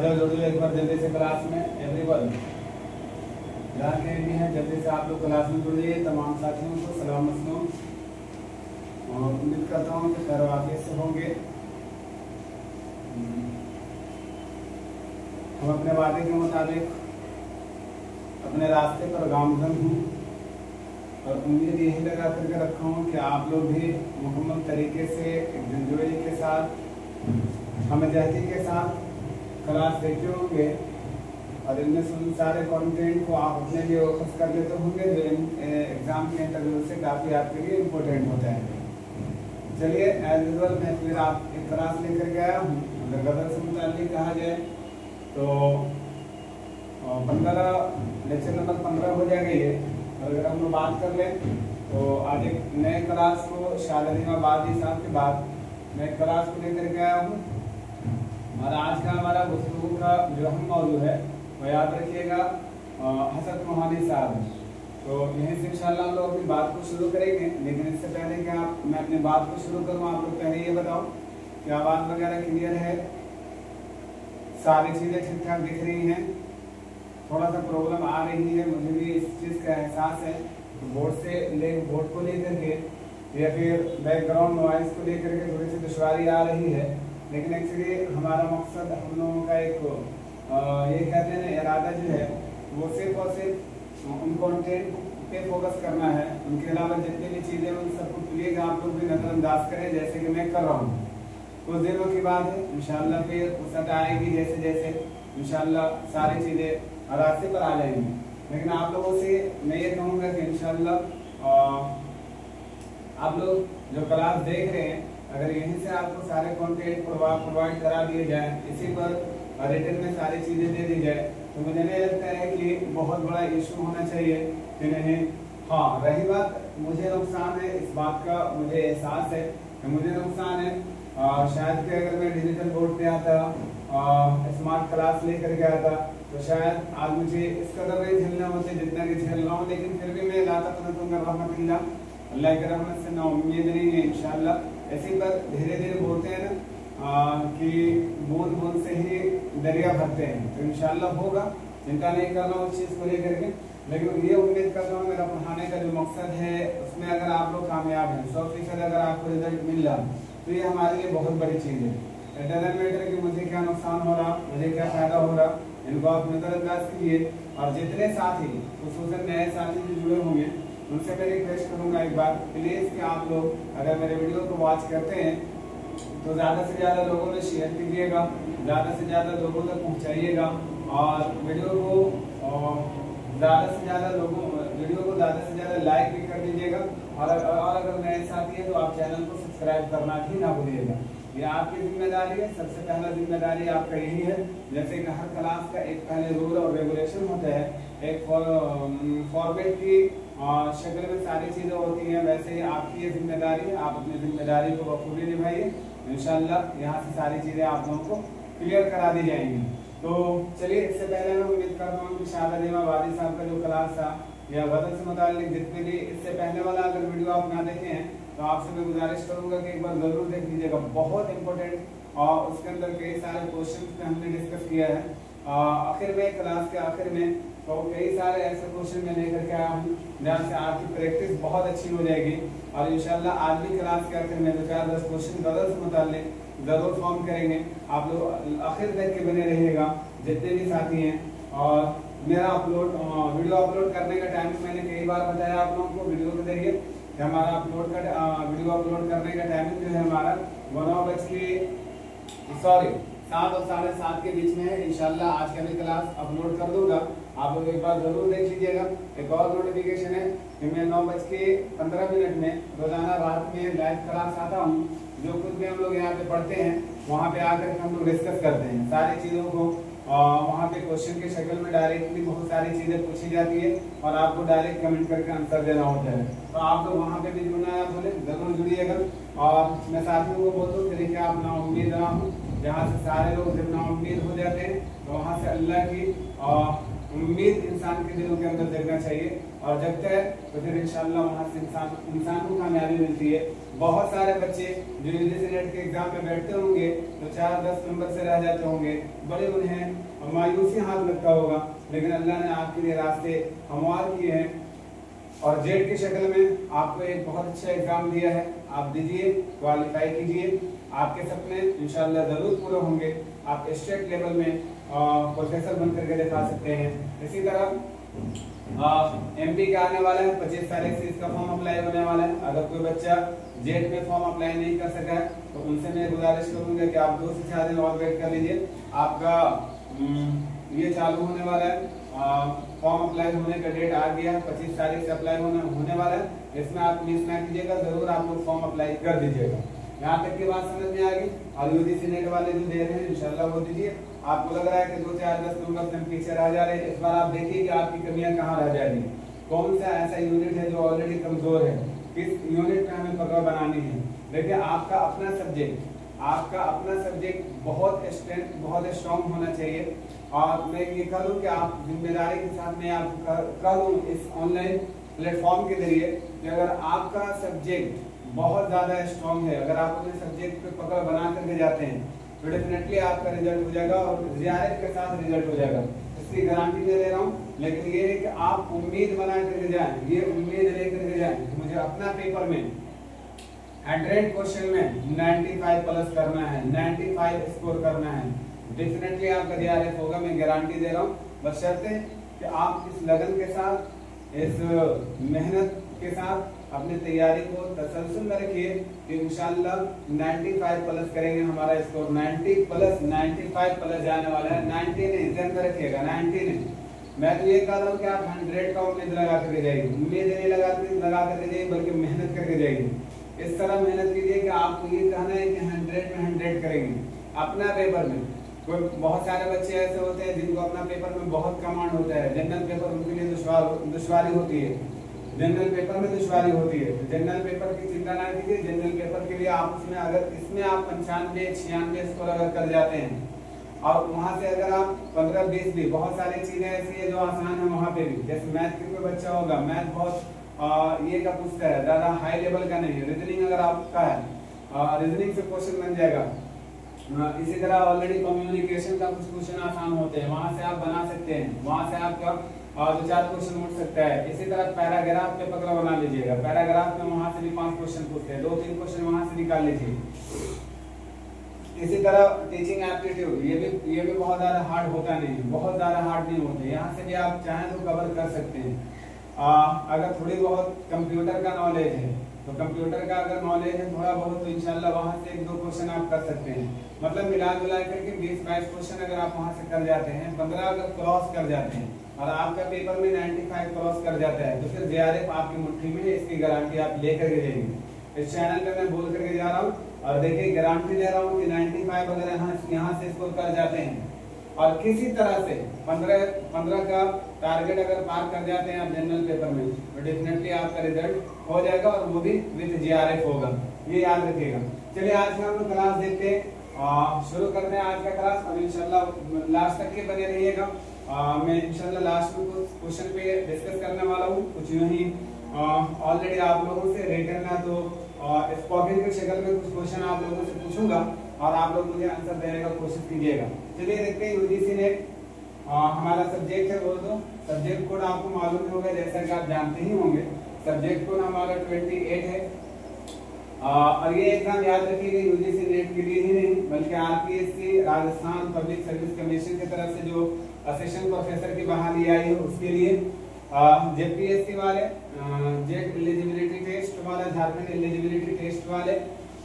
जाओ जुड़ो एक बार जल्दी से क्लास में एवरीवन। जहाँ के भी हैं जल्दी से आप लोग क्लास में जुड़िए। तमाम साथियों को सलाम अस्सलाम और उम्मीद करता हूँ कि खैर वाक़ियत से होंगे। हम अपने वादे के मुताबिक अपने रास्ते पर गामज़न हूँ और उम्मीद यही लगा करके रखा हूँ कि आप लोग भी मुकम्मल तरीके से एक दिलजोई के साथ हमजहती के साथ क्लास देखते होंगे और इनमें सुन सारे कंटेंट को आप अपने लिए फोकस कर लेते होंगे जो एग्ज़ाम के इंटरव्यू से काफ़ी आपके लिए इम्पोर्टेंट होता है। चलिए एज यूजुअल मैं फिर आप एक क्लास लेकर के आया हूँ। अगर गदर से मुताल्लिक कहा जाए तो 15 लेक्चर नंबर 15 हो जाएगा ये। और अगर हम लोग बात कर लें तो आज एक नए क्लास को शादी साहब के बाद मैं क्लास को लेकर के आया हूँ। और आज का हमारा गुफ्तगू का जो अहम मौजू है वो याद रखिएगा हसरत मोहानी साहब। तो यहीं से इंशाल्लाह हम लोग अपनी बात को शुरू करेंगे। लेकिन इससे पहले कि मैं अपनी बात को शुरू करूँ आप लोग पहले ये बताओ कि आवाज़ वगैरह क्लियर है, सारी चीज़ें ठीक ठाक दिख रही हैं। थोड़ा सा प्रॉब्लम आ रही है, मुझे भी इस चीज़ का एहसास है। तो बोर्ड को लेकर के या फिर बैकग्राउंड नॉइज़ को लेकर के थोड़ी सी दुश्वारी आ रही है। लेकिन एक्चुअली हमारा मकसद हम लोगों का एक ये कहते हैं ना इरादा जो है वो सिर्फ और सिर्फ उन कंटेंट पे फोकस करना है। उनके अलावा जितनी भी चीज़ें उन सबको प्लीज़ आप लोग भी नज़रअंदाज करें जैसे कि मैं कर रहा हूँ। कुछ दिनों की बात है इंशाल्लाह फिर वसअत आएगी, जैसे जैसे इंशाल्लाह सारी चीज़ें रास्ते पर आ जाएंगी। लेकिन आप लोगों से मैं ये कहूँगा कि इंशाल्लाह आप लोग जो क्लास देख रहे हैं अगर यहीं से आपको सारे कंटेंट प्रोवाइड करा दिए जाए, इसी पर रिटन में सारी चीज़ें दे दी जाए तो मुझे नहीं लगता है कि बहुत बड़ा इशू होना चाहिए कि नहीं। हाँ, रही बात मुझे नुकसान है, इस बात का मुझे एहसास है कि मुझे नुकसान है। शायद कि अगर मैं डिजिटल बोर्ड पे आता स्मार्ट क्लास लेकर के आता तो शायद आज मुझे इस कदर नहीं झेलना होते जितना कि झेल रहा हूँ। लेकिन फिर भी मैं ला तक़नतु रहमतिल्लाह, अल्लाह की रहमत से ना उम्मीद नहीं है इंशाल्लाह। ऐसे पर धीरे धीरे बोलते हैं ना कि बूंद बूंद से ही दरिया भरते हैं, तो इंशाल्लाह होगा। चिंता नहीं कर रहा हूँ उस चीज़ को लेकर के। लेकिन ये उम्मीद करता हूँ मेरा पढ़ाने का जो मकसद है उसमें अगर आप लोग कामयाब हैं 100% अगर आपको रिजल्ट मिल रहा तो ये हमारे लिए बहुत बड़ी चीज़ है। इट डजंट मैटर कि मुझे क्या नुकसान हो रहा, मुझे क्या फ़ायदा हो रहा, इनको आप नज़रअंदाज कीजिए। और जितने साथी खुसूसन नए साथी जो जुड़े होंगे उनसे मैं रिक्वेस्ट करूंगा एक बार प्लीज़ कि आप लोग अगर मेरे वीडियो को वॉच करते हैं तो ज़्यादा से ज़्यादा लोगों में शेयर कीजिएगा, ज़्यादा से ज़्यादा लोगों तक पहुंचाइएगा और वीडियो को ज़्यादा से ज़्यादा लाइक भी कर दीजिएगा। और अगर नए साथी हैं तो आप चैनल को सब्सक्राइब करना भी ना भूलिएगा। ये आपकी जिम्मेदारी है, सबसे पहला जिम्मेदारी आपका यही है। जैसे कि हर क्लास का एक पहले रूल और रेगुलेशन होता है, एक फॉर्मेट की शक्ल में सारी चीज़ें होती हैं, वैसे ही आपकी ये जिम्मेदारी है। आप अपनी जिम्मेदारी को बखूबी निभाइए, इंशाल्लाह यहाँ से सारी चीज़ें आप लोगों को क्लियर करा दी जाएंगी। तो चलिए, इससे पहले मैं उम्मीद करता हूँ कि शादी वादी साहब का जो क्लास था या गदर से मुताल्लिक जितने भी इससे पहले वाला अगर वीडियो आप ना देखे हैं तो आपसे मैं गुजारिश करूँगा कि एक बार ज़रूर देख लीजिएगा। बहुत इंपॉर्टेंट और उसके अंदर कई सारे क्वेश्चन पे हमने डिस्कस किया है। आखिर में क्लास के आखिर में तो कई सारे ऐसे क्वेश्चन मैं लेकर के आया हूँ जहाँ से आपकी प्रैक्टिस बहुत अच्छी हो जाएगी। और इंशाल्लाह आज भी क्लास के आखिर में 2-4-10 क्वेश्चन गदर से मुताल्लिक ज़रूर फॉर्म करेंगे। आप लोग आखिर तक के बने रहिएगा जितने भी साथी हैं। और मेरा वीडियो अपलोड करने का टाइम मैंने कई बार बताया आप लोगों को वीडियो के जरिए कि हमारा वीडियो अपलोड करने का टाइमिंग जो है हमारा 7 और 7:30 के बीच में है। इंशाल्लाह आज का भी क्लास अपलोड कर दूंगा, आप लोग एक बार जरूर देख लीजिएगा। एक और नोटिफिकेशन है कि मैं 9:15 में रोजाना रात में लाइव क्लास आता हूँ। जो कुछ भी हम लोग यहाँ पे पढ़ते हैं वहाँ पे आकर हम लोग डिस्कस करते हैं सारी चीज़ों को। वहाँ पे क्वेश्चन की शक्ल में डायरेक्टली बहुत सारी चीज़ें पूछी जाती है और आपको डायरेक्ट कमेंट करके आंसर देना होता है। तो आप लोग वहाँ पे भी जुड़ना है, बोले जरूर जुड़िएगा। और मैं साथियों को बोलता हूँ कि आप नाउम्मीद ना हो, जहाँ से सारे लोग जब नाउम्मीद हो जाते हैं तो वहाँ से अल्लाह की उम्मीद इंसान के दिलों के अंदर जगना चाहिए, और जगता है तो फिर इंशाल्लाह वहाँ से इंसान को कामयाबी मिलती है। बहुत सारे बच्चे जो यूजीसी नेट के एग्जाम में बैठते होंगे तो 4-10 नंबर से रह जाते होंगे, बड़े उन्हें मायूसी हाथ लगता होगा, लेकिन अल्लाह ने आपके लिए रास्ते हमवार किए हैं और जेड की शक्ल में आपको एक बहुत अच्छा एग्जाम दिया है। आप दीजिए, क्वालिफाई कीजिए, आपके सपने इंशाल्लाह जरूर पूरे होंगे। आप स्टेट लेवल में प्रोफेसर बन करके दिखा सकते हैं। इसी तरह एमपी का आने वाला है, 25 तारीख से इसका फॉर्म अप्लाई होने वाला है। अगर कोई बच्चा जेड में फॉर्म अप्लाई नहीं कर सका है तो उनसे मैं गुजारिश करूंगा कि आप 2 से 4 दिन और वेट कर लीजिए। आपका ये चालू होने वाला है, फॉर्म अप्लाई होने का डेट आ गया, 25 तारीख से अप्लाई होने वाला है। इसमें आप मिस ना कीजिएगा, जरूर आप लोग फॉर्म अप्लाई कर दीजिएगा। यहाँ तक की बात समझ में आ गई। और यूजीसी नेट वाले जो दे रहे हैं इंशाल्लाह वो दीजिए। आपको लग रहा है कि 2-4-10 नंबर से पीछे रह जा रहे हैं, इस बार आप देखिए कि आपकी कमियां कहाँ रह जा रही है। कौन सा ऐसा यूनिट है जो ऑलरेडी कमजोर है, किस यूनिट में हमें पकड़ बनानी है। देखिए आपका अपना सब्जेक्ट बहुत स्ट्रॉन्ग होना चाहिए। और मैं ये करूँ कि आप जिम्मेदारी के साथ में आप करूँ इस ऑनलाइन प्लेटफॉर्म के जरिए कि अगर आपका सब्जेक्ट बहुत ज्यादा स्ट्रॉन्ग है, अगर आप अपने सब्जेक्ट पे पकड़ बना करके जाते हैं तो डेफिनेटली आपका रिजल्ट हो जाएगा और जीआरएफ के साथ रिजल्ट हो जाएगा। इसकी गारंटी दे रहा हूँ। लेकिन ये है कि आप उम्मीद बना करके जाएं, ये उम्मीद लेकर के जाएं कि मुझे अपना पेपर में 100 क्वेश्चन में 95 प्लस करना है, 95 स्कोर करना है। डेफिनेटली आपका जीआरएफ होगा, मैं गारंटी दे रहा हूँ। बस शर्त है कि आप इस लगन के साथ, इस मेहनत के साथ अपनी तैयारी को तसलसल में रखिए कि इंशाल्लाह 95 प्लस करेंगे। हमारा स्कोर 95 प्लस जाने वाला है। 90 नहीं, ध्यान में रखिएगा, 90 नहीं। मैं तो ये कह रहा हूँ कि आप 100 का उम्मीद लगा करके जाइए, उम्मीद नहीं लगा करके जाइए बल्कि मेहनत करके जाइए। इस तरह मेहनत कीजिए कि आपको ये कहना है कि 100 में 100 करेंगे अपना पेपर में। कोई बहुत सारे बच्चे ऐसे होते हैं जिनको अपना पेपर में बहुत कमांड होता है, जनरल पेपर उनके लिए दुश्वारी होती है, जनरल पेपर में दुश्वारी होती है। तो जनरल पेपर की चिंता ना कीजिए। जनरल पेपर के लिए आप उसमें अगर इसमें आप 95-96 स्कोर अगर कर जाते हैं और वहां से अगर आप 15-20 भी, बहुत सारी चीजें ऐसी है जो आसान है वहां पे भी। जैसे मैथ के कोई बच्चा होगा, मैथ बहुत ये का पूछता है, ज्यादा हाई लेवल का नहीं है। रीजनिंग अगर आपका है, रीजनिंग से क्वेश्चन बन जाएगा। इसी तरह ऑलरेडी कम्युनिकेशन का कुछ क्वेश्चन आसान होते हैं, वहां से आप बना सकते हैं, वहां से आपका 2-4 क्वेश्चन उठ सकता है। इसी तरह पैराग्राफ पे पकड़ बना लीजिएगा, पैराग्राफ में वहां से भी 5 क्वेश्चन पूछते हैं, 2-3 क्वेश्चन वहां से निकाल लीजिए। इसी तरह टीचिंग एप्टीट्यूड, ये भी बहुत ज्यादा हार्ड होता नहीं है, बहुत ज्यादा हार्ड नहीं होते। यहाँ से भी आप चाहें तो कवर कर सकते हैं। अगर थोड़ी बहुत कंप्यूटर का नॉलेज है तो कंप्यूटर का अगर नॉलेज है थोड़ा बहुत तो इंशाल्लाह वहां से 1-2 क्वेश्चन आप कर सकते हैं। मतलब मिला जुला करके 20-22 क्वेश्चन अगर आप वहां से कर जाते हैं, 15 अगर क्रॉस कर जाते हैं और आपका पेपर में 95 क्रॉस कर जाता है तो फिर जीआरएफ आपकी मुट्ठी में है। इसकी गारंटी आप लेकर के जाएंगे। इस चैनल पे मैं बोल करके जा रहा हूँ और देखिए गारंटी दे रहा हूँ कि 95 अगर यहाँ से स्कोर कर जाते हैं और किसी तरह से 15 का टारगेट अगर पार कर जाते हैं आप जनरल पेपर में तो डेफिनेटली आपका रिजल्ट हो जाएगा और वो भी विद जीआरएफ होगा, ये याद रखिएगा। चलिए आज का हम लोग क्लास देखते हैं, शुरू करते हैं आज का क्लास और इंशाल्लाह लास्ट तक के बने रहिएगा। मैं इंशाल्लाह लास्ट में कुछ क्वेश्चन पे डिस्कस करने वाला हूँ, कुछ यूं ही ऑलरेडी आप लोगों से रिटर्न ना तो स्पोकन की शक्ल में कुछ क्वेश्चन आप लोगों से पूछूंगा और आप लोग मुझे आंसर देने का कोशिश कीजिएगा। चलिए देखते हैं यूजीसी नेट हमारा सब्जेक्ट है, बोल दो सब्जेक्ट कोड आपको मालूम होगा, जैसा कि आप जानते ही होंगे सब्जेक्ट कोड हमारा 28 है। और ये एग्जाम याद रखिएगा यूजीसी नेट के लिए ही नहीं बल्कि RPSC Rajasthan public service commission की तरफ से जो असिस्टेंट प्रोफेसर की बहाली आई है उसके लिए, जेपीएससी वाले जेट एलिजिबिलिटी टेस्ट वाले, झारखंड एलिजिबिलिटी टेस्ट वाले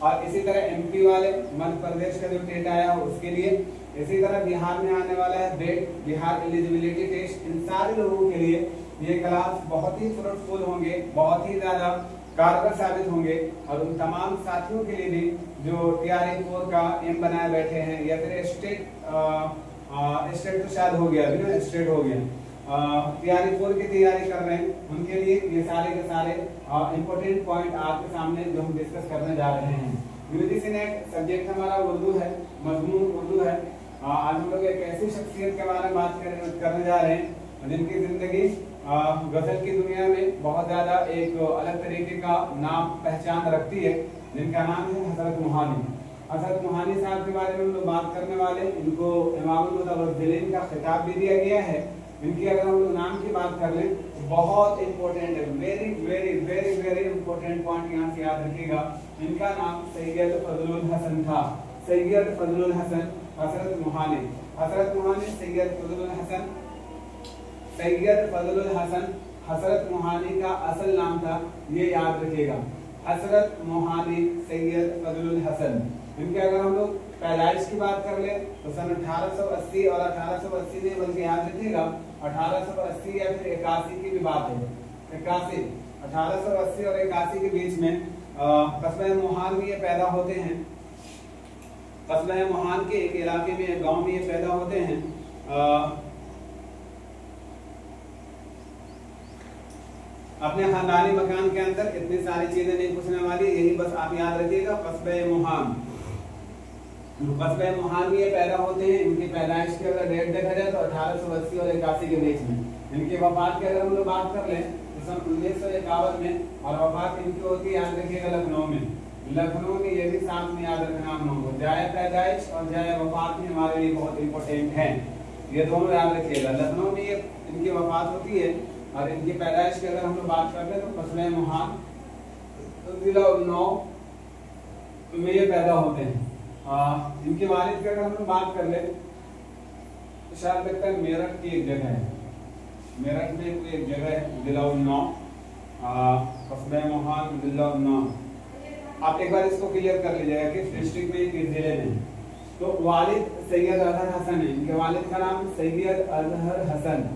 और इसी तरह एमपी वाले, मध्य प्रदेश का जो टेट आया है उसके लिए, इसी तरह बिहार में आने वाला है बेट बिहार एलिजिबिलिटी टेस्ट। इन सारे लोगों के लिए ये क्लास बहुत ही फ्रूटफुल होंगे, बहुत ही ज्यादा कारगर साबित होंगे और उन तमाम साथियों के लिए भी जो टीआरई 4 का एम बनाए बैठे हैं या फिर स्टेट तो शायद हो गया अभी ना, स्टेट हो गया, टीआरई 4 की तैयारी कर रहे हैं उनके लिए ये सारे के सारे इंपॉर्टेंट पॉइंट आपके सामने जो हम डिस्कस करने जा रहे हैं। यूजीसी नेट सब्जेक्ट हमारा उर्दू है, मजमून उर्दू है। आज हम लोग एक ऐसी शख्सियत के बारे में बात करने जा रहे हैं जिनकी जिंदगी गजल की दुनिया में बहुत ज्यादा एक अलग तरीके का नाम पहचान रखती है, जिनका नाम है हजरत मोहानी। हजरत मोहानी साहब के बारे में हम लोग बात करने वाले। इनको इमामुल मुतवज्जिलीन का खिताब भी दिया गया है। इनकी अगर हम लोग नाम की बात कर लें तो बहुत इंपॉर्टेंट है, very very very very important point यहाँ से याद रखिएगा। इनका नाम सैयद फजलुल हसन था, सैयद फजलुल हसन हजरत मोहानी। हजरत मोहानी सैयद फजलुल हसन, सैयद फजलुल हसन हजरत मोहानी का असल नाम था, ये याद रखिएगा, हजरत मोहानी सैयद फजलुल हसन। इनके अगर हम लोग पैदाइश की बात कर ले तो सन 1880 और 1880 नहीं बल्कि याद रखिएगा 1880 या फिर 81 की भी बात है, 81, 1880 और 81 के बीच में कस्बे मोहान में ये पैदा होते हैं। कस्बे मोहान के एक इलाके में, एक गांव में ये पैदा होते हैं। अपने खानदानी मकान के अंदर इतनी सारी चीजें नहीं पूछने वाली, यही बस आप याद रखिएगा, कस्बे मोहान। कस्बे मोहान में ये पैदा होते हैं। इनकी पैदाइश की अगर डेट देखा जाए तो 1880 और 81 के बीच में। इनकी वफात की अगर हम लोग बात कर लें तो सन 1951 में, और वफात इनकी होती है याद रखिएगा लखनऊ में। लखनऊ में ये भी साथ में याद रखना हम लोगों को, जाए पैदाइश और जाए वफात में हमारे लिए बहुत इंपॉर्टेंट है, ये दोनों याद रखिएगा। लखनऊ में ये इनकी वफात होती है और इनकी पैदाइश की अगर हम लोग बात करते हैं तो कस्बे मोहान जिला उन्नाव में ये पैदा होते हैं। इनके वालिद की अगर हम लोग बात कर ले तो शायद लगता है मेरठ की एक जगह है, मेरठ में कोई एक जगह है जिला उन्नाव, कस्बे मोहान जिला उन्नाव। आप एक बार इसको क्लियर कर लीजिएगा किस डिस्ट्रिक्ट में, किस जिले में। तो वालिद सैयद अजहर हसन है, इनके वालिद का नाम सैयद अजहर हसन।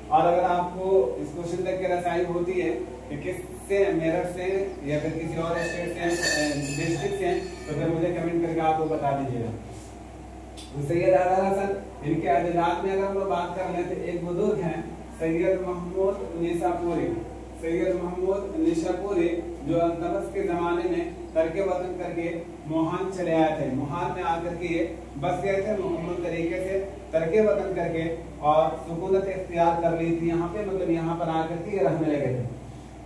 और अगर आपको इस क्वेश्चन तक की रसाई होती है कि किससे, मेरठ से या फिर किसी और स्टेट से, डिस्ट्रिक्ट से, तो फिर मुझे कमेंट करके आप लोग बता दीजिएगा। तो सैयद अजहर हसन, इनके अजदाद में अगर हम लोग बात कर लें तो एक बुजुर्ग हैं सैयद महमूद निशापुरी। सैयद महमूद निशापुरी जो अल्तमस के जमाने में तरके वतन करके मोहान चले आए थे। मोहान में आकर के ये बस गए थे मुकम्मल तरीके से, तरके वतन करके और सुकूनत इख्तियार कर ली थी यहाँ पे, मतलब यहाँ पर आकर के रहने लगे थे।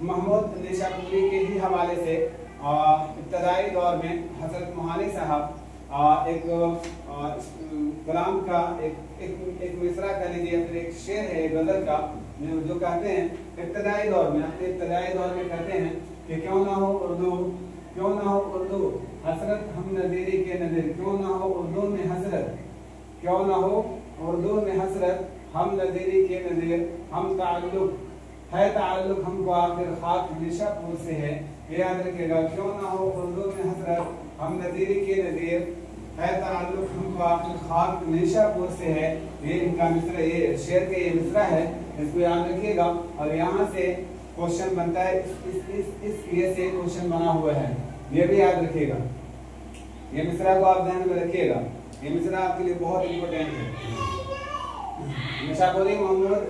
महमूद निशापुरी के ही हवाले से इब्तदाई दौर में हजरत मोहानी साहब एक कलाम का एक मिसरा कह लीजिए या फिर एक शेर है गजल का, जो कहते हैं इब्तदाई दौर में, अपने इब्तदाई दौर में कहते हैं कि क्यों ना हो उर्दू, क्यों ना हो उर्दू हसरत हम नज़ीरी के नज़ीर, क्यों ना हो उर्दू में हसरत, क्यों ना हो उर्दू में हसरत हम नज़ीरी के नज़ीर, हम ताल्लुक है ताल्लुक हमको आखिर खाक निशापुर से है, याद रखिएगा। क्यों ना हो उर्दू में हसरत हम नज़ीरी के नज़ीर है ताल्लुक हमको आखिर खाक निशापुर से है। ये इनका मिसरा, ये शेर का ये मिसरा है, इसको याद रखिएगा। और यहाँ से क्वेश्चन बनता है, इस ये से क्वेश्चन बना हुआ है, ये भी याद रखिएगा। ये मिसरा को आप ध्यान में रखिएगा, ये मिसरा आपके लिए बहुत इंपॉर्टेंट है। निशापुरी महमूद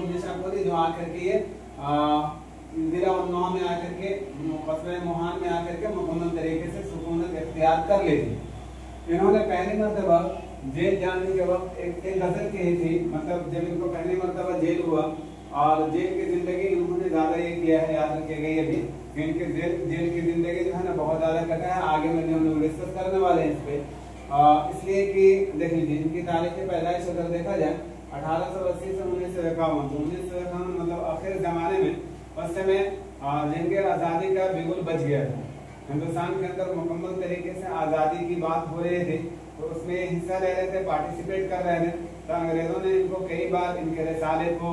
निशापुरी जो आकर के ये जिला उन्नाव में आकर के, कस्बे मोहान में आकर के मुकम्मल तरीके से सुकूनत इख्तियार कर ली थी। इन्होंने पहली मरतबा जेल जाने के वक्त एक गजल कही थी, मतलब जब इनको पहली मरतबा जेल हुआ और जेल की जिंदगी इन्होंने ज्यादा ये किया है, याद रखिएगा ये भी, इनके जेल की जिंदगी जो है ना बहुत ज्यादा कटा है। आगे में हम लोग डिस्कस करने वाले हैं इस पे, इसलिए कि देख लीजिए इनकी तारीख पैदाइश अगर देखा जाए 1880 से 1951, तो 1951 मतलब आखिर जमाने में उस समय जंग आज़ादी का बिगुल बच गया था। हिंदुस्तान के अंदर मुकम्मल तरीके से आज़ादी की बात हो रही थी, तो उसमें हिस्सा ले रहे थे, पार्टिसिपेट कर रहे थे। तो अंग्रेजों ने इनको कई बार इनके रिसाले को,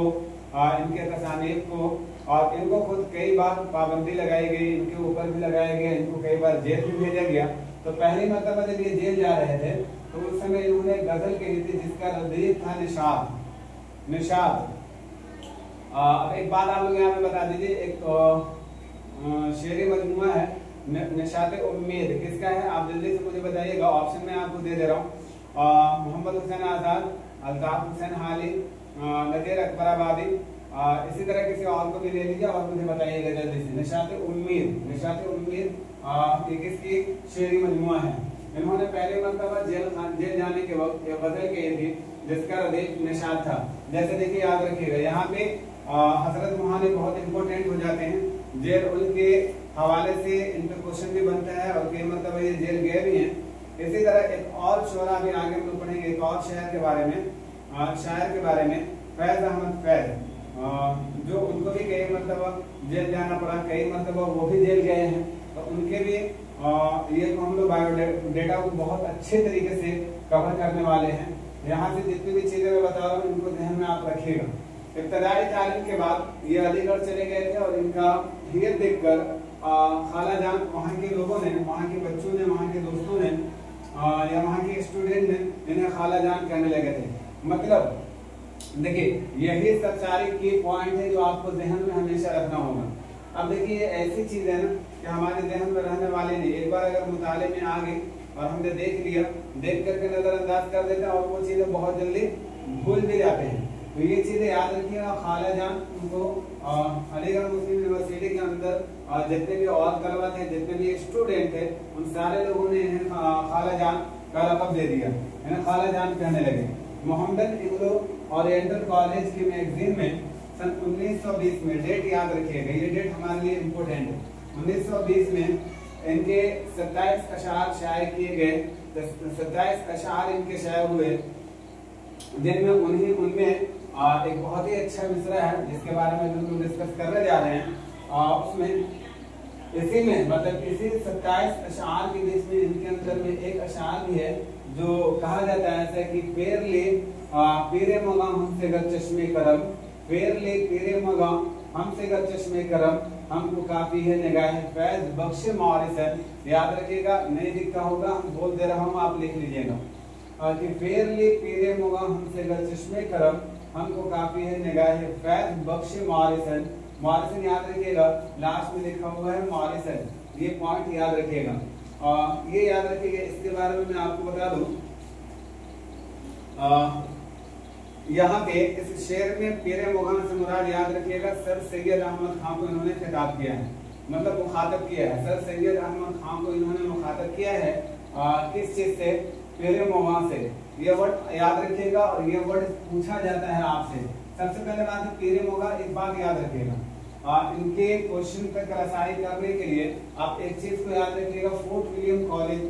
इनके तसानीफ को और इनको खुद कई बार पाबंदी लगाई गई, इनके ऊपर भी लगाया गया, इनको कई बार जेल भी भेजा गया। तो पहली मरतबा जब ये जेल जा रहे थे तो उस समय इन्होंने गजल कही थी जिसका रदीफ था निशाद, निशाद। अब एक बात आप लोग यहाँ पे बता दीजिए, एक शेरी मजमुआ है निशात उम्मीद, किसका है आप जल्दी से मुझे बताइएगा, ऑप्शन में आपको दे दे रहा हूँ। मोहम्मद हुसैन आजाद, अल्ताफ हुसैन हाली, नज़ीर अकबराबादी, इसी तरह किसी और को भी ले लीजिए और मुझे बताइएगा जल्दी से। निशात उम्मीद, निशात उम्मीद ये किसकी शेरी मजमुआ है, इन्होंने पहले मरतबा जेल जाने के वक्त गजल कही थी जिसका रदीफ निशाद था। जैसे देखिए याद रखिएगा यहाँ पे हजरत मोहानी बहुत इंपॉर्टेंट हो जाते हैं। जेल उनके हवाले से इनका क्वेश्चन भी बनता है और कई मरतबा ये जेल गए भी हैं। इसी तरह एक और शोरा भी आगे हम लोग पढ़ेंगे, एक और शायर के बारे में, फैज अहमद फैज, जो उनको भी कई मरतबा जेल जाना पड़ा, कई मरतबा वो भी जेल गए हैं। तो उनके भी ये तो हम लोग बायोडेटा को बहुत अच्छे तरीके से कवर करने वाले हैं। यहाँ से जितनी भी चीजें मैं बता रहा हूँ इनको ध्यान में आप रखिएगा। इब्तदाई तालीम के बाद ये अलीगढ़ चले गए थे और इनका हियत देखकर खाला जान, वहाँ के लोगों ने, वहाँ के बच्चों ने, वहाँ के दोस्तों ने या वहाँ के स्टूडेंट ने इन्हें खाला जान कहने लगे थे। मतलब देखिए यही सच्चाई की पॉइंट है जो आपको जहन में हमेशा रखना होगा। अब देखिए ऐसी चीज है ना कि हमारे जहन में रहने वाले नहीं, एक बार अगर मुताले में आ गई और हमने देख लिया, देख करके नजरअंदाज कर देते हैं और वो चीजें बहुत जल्दी भूल भी जाते हैं। तो ये चीजें याद रखिएगा। खाला जान उनको अलीगढ़ मुस्लिम यूनिवर्सिटी के अंदर जितने भी और तलबा थे, जितने भी स्टूडेंट थे, उन सारे लोगों ने इन्हें खाला जान का लक़ब दे दिया, इन्हें खाला जान कहने लगे। मोहम्मदन एंग्लो ओरिएंटल कॉलेज की मैगजीन में सन 1920 में, डेट याद रखिएगा, ये डेट हमारे लिए इम्पोर्टेंट है, 1920 में इनके 27 अशार शाये किए गए। 27 अशार इनके शाये हुए जिनमें उनमें एक बहुत ही अच्छा मिसरा है जिसके बारे में हम डिस्कस करने जा रहे हैं। उसमें इसी में मतलब इसी 27 अशार के बीच में इनके अंदर में एक अशार भी है जो कहा जाता है ऐसा कि पीरे मगा हमसे गर चश्मे करम, पीरे मगा हमसे गर चश्मे करम, हमको काफी है निगाह फैज बख्शे मौरिसन। याद रखिएगा, नहीं लिखा होगा, हम बोल दे रहा हूँ, आप लिख लीजिएगा कि पीरे मगा हमसे गर चश्मे करम, हमको काफी है निगाह फैज बख्शे मौरिसन। मौरिसन याद रखिएगा, लास्ट में लिखा हुआ है मौरिसन, ये पॉइंट याद रखिएगा। ये याद रखिएगा। इसके बारे में मैं आपको बता दूं, यहाँ पे इस शेर में पीरे मोगान से मुराद याद रखिएगा सर सैयद अहमद खान को इन्होंने खिताब किया है, मतलब मुखातब किया है। सर सैयद अहमद खान को इन्होंने मुखातब किया है किस चीज से? पीरे मोगान से। ये वर्ड याद रखिएगा और ये वर्ड पूछा जाता है आपसे। सबसे पहले बात है पीरे मोगा, एक बात याद रखिएगा, इनके क्वेश्चन तक रसाई करने के लिए आप एक चीज को याद रखिएगा, fort William college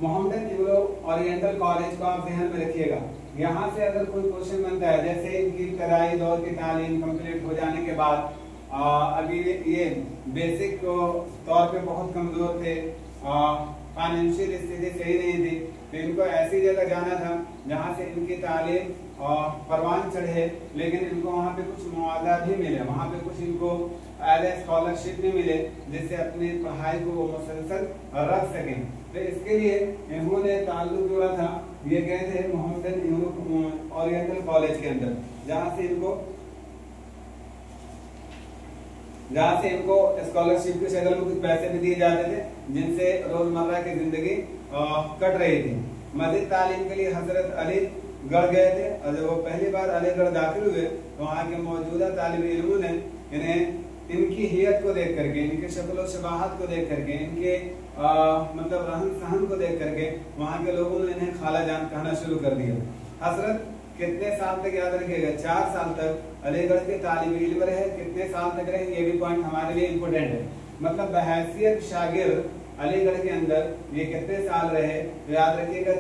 Mohammedan Anglo oriental college को आप ध्यान में रखिएगा। यहाँ से अगर कोई क्वेश्चन बनता है, जैसे इनकी इब्तदाई दौर की तालीम कंप्लीट हो जाने के बाद अभी ये बेसिक तौर पे बहुत कमजोर थे, फाइनेंशियल स्थिति सही नहीं थी, तो इनको ऐसी जगह जाना था जहाँ से इनकी तालीम परवान चढ़े, लेकिन इनको वहाँ पे कुछ मुआवजा भी मिले, वहाँ पे कुछ इनको स्कॉलरशिप भी मिले जिससे अपनी पढ़ाई को वो मुसलसल रख सकें। तो इसके लिए इन्होंने ताल्लुक जोड़ा था, ये गए थे मोहम्मदन ओरिएंटल कॉलेज के अंदर, जहाँ से इनको स्कॉलरशिप की शक्ल में कुछ पैसे भी दिए जाते थे जिनसे रोजमर्रा की जिंदगी कट रही थी। मजीद तालीम के लिए हजरत अलीगढ़ गए थे और जब वो पहली बार अलीगढ़ दाखिल हुए तो वहाँ के मौजूदा तालिब इल्मों ने इन्हें इनकी हियत को देख करके, इनके शक्ल शबाहत को देख करके, इनके मतलब रहन सहन को देख करके वहाँ के लोगों ने इन्हें खाला जान कहना शुरू कर दिया। हजरत कितने साल तक याद रखिएगा, 4 साल तक अलीगढ़ के तालिब इल्म रहे। कितने साल तक रहे ये भी पॉइंट हमारे लिए इम्पोर्टेंट है, मतलब बहैसियत शागिर्द अलीगढ़ के अंदर ये कितने साल रहे तो याद रखिएगा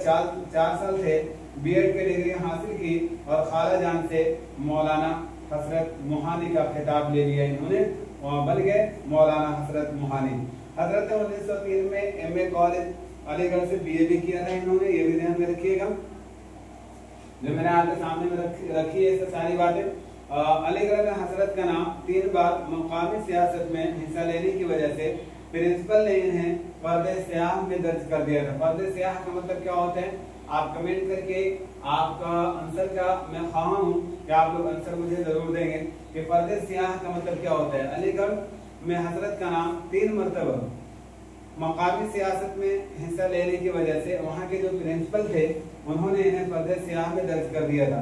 4 साल थे। बीएड की डिग्री हासिल की और खाला जान से मौलाना हजरत मोहानी का खिताब ले लिया इन्होंने और बन गए मौलाना हजरत मोहानी। हजरत 1903 में एमए कॉलेज अलीगढ़ से बीए भी किया था इन्होंने, ये भी ध्यान में रखिएगा, जो मैंने आपके सामने में रखी है सारी बातें। अलीगढ़ में हजरत का नाम 3 बार मकामी सियासत में हिस्सा लेने की वजह से प्रिंसिपल ने इन्हें पर्दे स्याह में दर्ज कर दिया था। पर्दे स्याह का मतलब क्या होता है, आप कमेंट करके आपका आंसर का मैं ख्वाह हूँ कि आप लोग आंसर मुझे जरूर देंगे कि पर्दे स्याह का मतलब क्या होता है। अलीगढ़ में हजरत का नाम 3 मरतबा मकामी सियासत में हिस्सा लेने की वजह से वहाँ के जो प्रिंसिपल थे उन्होंने इन्हें पर्दे स्याह में दर्ज कर दिया था।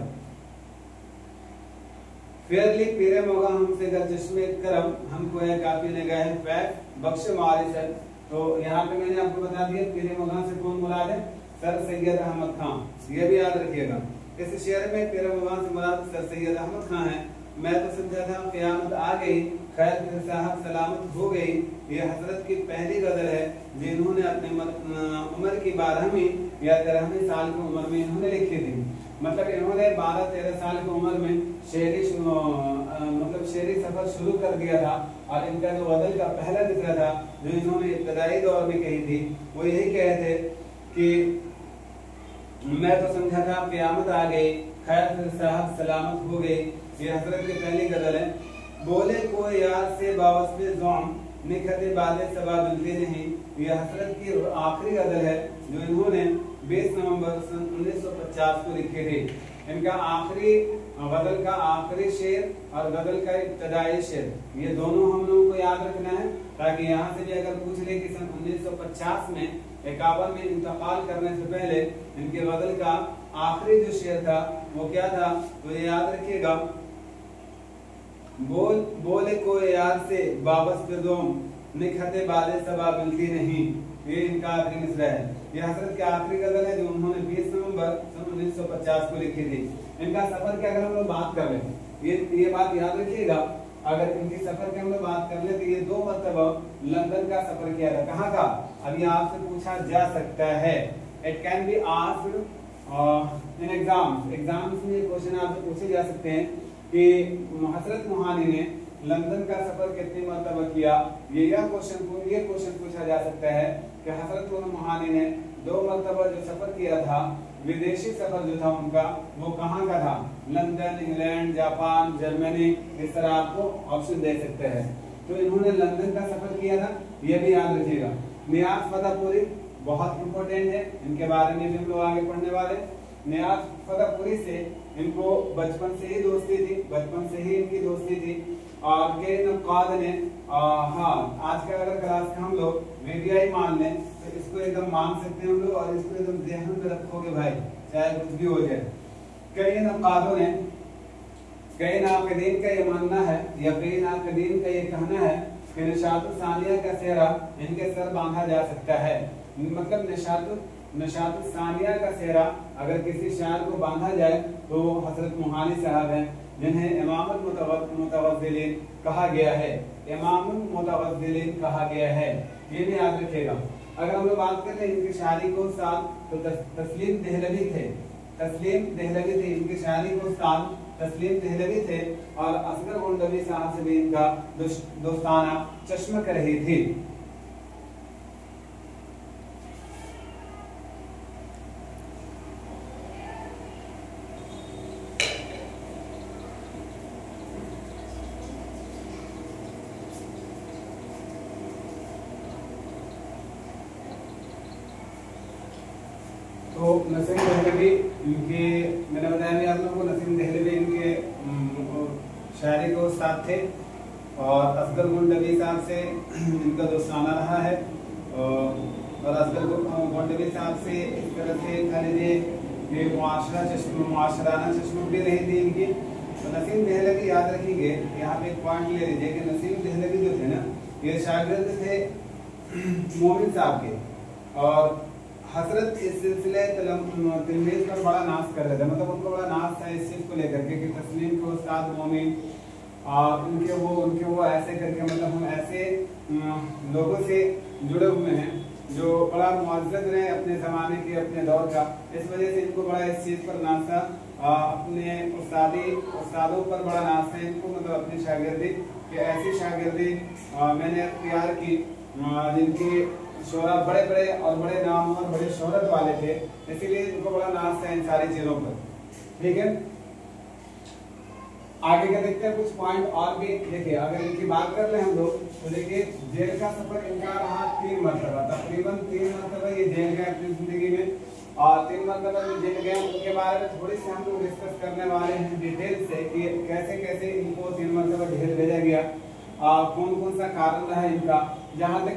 फेयरली पीरे मोगा हमसे गर चश्मे करम, हमको है काफी निगाह फैज बख्श मारिसन, तो यहाँ पे मैंने आपको बता दिया पीर मुगान से कौन मुराद है, सर सैयद अहमद खान, ये भी याद रखिएगा। इस शेर में पीर मुगान से मुराद सर सैयद अहमद खान है। मैं तो समझा था क़यामत आ गई, खैर फिर साहब सलामत हो गई, ये हजरत की पहली गजल है जिन्होंने अपने उम्र की 12वीं या 13वीं साल की उम्र में इन्होंने लिखी थी। मतलब इन्होंने 12-13 साल की उम्र में शेरी सफर शुरू कर दिया था। और इनका जो गजल का पहला जिक्र था जो इन्होंने इब्तदाई दौर में कही थी, वो यही कहे थे कि मैं तो समझा था क़यामत आ गई, खैर फिर साहब सलामत हो गई, ये हजरत की पहली गजल है। बोले कोई यार से बावस्फे ज़ौम निखते बादे सबा मिलते नहीं, ये हजरत की आखिरी गजल है जो इन्होंने 20 नवंबर सन 1950 को लिखे थे। इनका आखिरी गजल का आखिरी शेर और गजल का इब्तदाई शेर, ये दोनों हम लोगों को याद रखना है, ताकि यहाँ से भी अगर पूछ ले कि सन 1950 में 51 में इंतकाल करने से पहले इनके गजल का आखिरी जो शेर था वो क्या था, तो ये याद रखिएगा। बोले कोई यार से वापस फिरदोम निखते बादे सबा मिलती नहीं, ये इनका आखिरी मिसरा है। ये हजरत की आखिरी गजल है जो उन्होंने 20 नवंबर सन 1950 को लिखी थी। इनका सफर की अगर हम लोग बात कर ले, ये बात याद रखिएगा, अगर इनकी सफर की हम लोग बात कर ले तो ये 2 मरतबा लंदन का सफर किया था। कहाँ का, अभी आपसे पूछा जा सकता है, it can be asked in exams में क्वेश्चन आपसे पूछे जा सकते हैं कि हजरत मोहानी ने लंदन का सफर कितनी मरतबा किया। ये क्वेश्चन पूछा जा सकता है कि हजरत मोहानी ने 2 मरतबा जो सफर किया था, विदेशी सफर जो था उनका, वो कहाँ का था, लंदन, इंग्लैंड, जापान, जर्मनी, इस तरह आपको ऑप्शन दे सकते हैं। तो इन्होंने लंदन का सफर किया था, ये भी याद रखिएगा। नियाज फतेहपुरी बहुत इंपॉर्टेंट है, इनके बारे में भी हम लोग आगे पढ़ने वाले। नियाज फतेहपुरी से इनको बचपन से ही दोस्ती थी, बचपन से ही इनकी दोस्ती थी। और के नक्काद ने हाँ, आज का अगर क्लास का हम लोग वीवीआई मान लें तो इसको एकदम मान सकते हैं हम लोग, और इसको एकदम ध्यान में रखोगे भाई, चाहे कुछ भी हो जाए। कई नक्कादों ने, कई नाक़दीन का ये मानना है या कई नाक़दीन का ये कहना है कि निशात सानिया का सेहरा इनके सर बांधा जा सकता है। मतलब निशात सानिया का सेहरा अगर किसी शायर को बांधा जाए तो हजरत मोहानी साहब हैं, जिन्हें इमामुल मुतवज़्ज़िलीन कहा गया है, इमामुल मुतवज़्ज़िलीन कहा गया है, ये भी याद रखिएगा। अगर हम लोग बात करें इनकी शायरी को उस्ताद तो तस्लीम देहलवी थे, तस्लीम देहलवी थे इनकी शायरी को उस्ताद तस्लीम देहलवी थे, और असगर गोंडवी साहब से भी इनका दोस्ताना चश्मक रही थी। तो नसीम देहलवी इनके, मैंने बताया भी आप लोगों को, नसीम देहलवी इनके शायरी के उस्ताद थे, और असगर गोंडवी साहब से इनका दोस्ताना रहा है। और असगर गोंडवी साहब से इस तरह से खाली मुआशराना चश्म भी रही थी इनकी। तो नसीम देहलवी याद रखिए, यहाँ पे एक पॉइंट ले लीजिए कि नसीम देहलवी जो थे ना, ये शागिर्द थे मोमिन साहब के, और हजरत इस सिलसिले तिलमीज़ पर बड़ा नाज कर रहे थे, मतलब उनको बड़ा नाज था इस चीज़ को लेकर के कि तस्लीम के उस्ताद मोमिन, और उनके वो ऐसे करके, मतलब हम ऐसे लोगों से जुड़े हुए हैं जो बड़ा मुअज़्ज़ज़ रहे अपने ज़माने के, अपने दौर का। इस वजह से इनको बड़ा इस चीज़ पर नाज था, अपने उस्तादों पर बड़ा नाज था इनको, मतलब अपनी शागिर्दी कि ऐसी शागिर्दी मैंने अख्तियार की जिनकी शोहरा बड़े बड़े और बड़े नाम और बड़े शोहरत वाले थे, इसीलिए इनको बड़ा नाज था इन सारी चीजों पर। ठीक है, आगे का देखते हैं कुछ पॉइंट और भी। देखिए अगर इनकी बात कर रहे हैं हम लोग तो देखिए जेल का सफर इनका रहा 3 मरतबा, तकरीबन 3 मरतबा ये जेल गए अपनी जिंदगी में, और 3 मरतबा जो जेल गए उनके बारे में थोड़ी सी हम लोग डिस्कस करने वाले हैं डिटेल से कि कैसे कैसे इनको 3 मरतबा जेल भेजा गया, कौन कौन सा कारण रहा इनका। जहाँ तक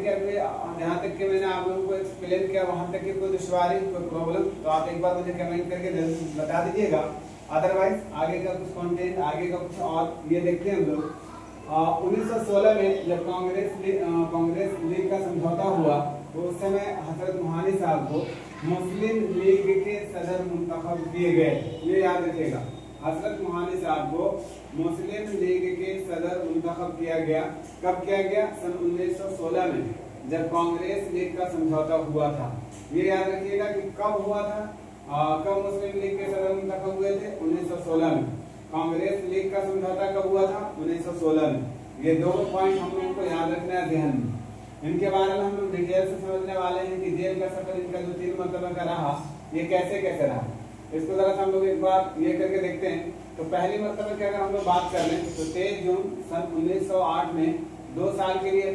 कि मैंने आप लोगों को एक्सप्लेन किया, वहाँ तक की कोई दुश्वारी, कोई प्रॉब्लम तो आप एक बार मुझे कमेंट करके बता दीजिएगा। अदरवाइज आगे का कुछ कंटेंट, आगे का कुछ और ये देखते हैं हम लोग। 1916 में जब कांग्रेस लीग का समझौता हुआ तो उस समय हजरत मोहानी साहब को मुस्लिम लीग के सदर मुंतखब किए गए। ये याद रखिएगा, हजरत मोहानी साहब को मुस्लिम लीग के सदर मुंतखब किया गया। कब किया गया? सन 1916 में, जब कांग्रेस लीग का समझौता हुआ था। ये याद रखिएगा कि कब हुआ था, कब मुस्लिम लीग के सदर मुंतखब हुए थे? 1916 में। कांग्रेस लीग का समझौता कब हुआ था? 1916 में। ये दो पॉइंट हम लोगों को याद रखना है ध्यान में। इनके बारे में हम लोग डिटेल से समझने वाले हैं कि जेल का सफर इनका जो 3 मरतबा का रहा, ये कैसे कैसे रहा। इसको जरा हम लोग एक बार ये करके देखते हैं। तो पहली मरतबा की अगर हम लोग बात कर लें तो 23 जून सन 1908 में 2 साल के लिए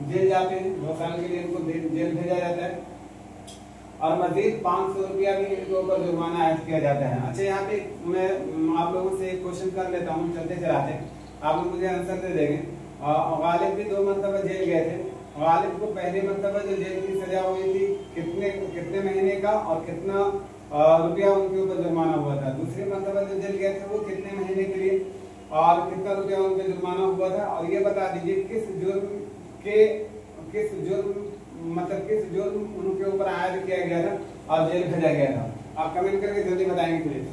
जेल जाते हैं। 2 साल के लिए इनको जेल भेजा जाता है और मजीद 500 रुपया भी इनके ऊपर जुर्माना आयद किया जाता है। अच्छा, यहाँ पे मैं आप लोगों से एक क्वेश्चन कर लेता हूँ चलते चलाते, आप लोग मुझे आंसर दे देंगे। गालिब भी 2 मरतबा जेल गए थे। गालिब को पहली मरतबा जो जेल की सजा हुई थी कितने महीने का और कितना रुपया उनके ऊपर जुर्माना हुआ था। दूसरी मरतबा जो जेल गए थे वो कितने महीने के लिए और कितना रुपया उन पर जुर्माना हुआ था। और ये बता दीजिए किस जुर्म उनके ऊपर आयद किया गया था और जेल भेजा गया था। आप कमेंट करके जल्दी बताएंगे प्लीज।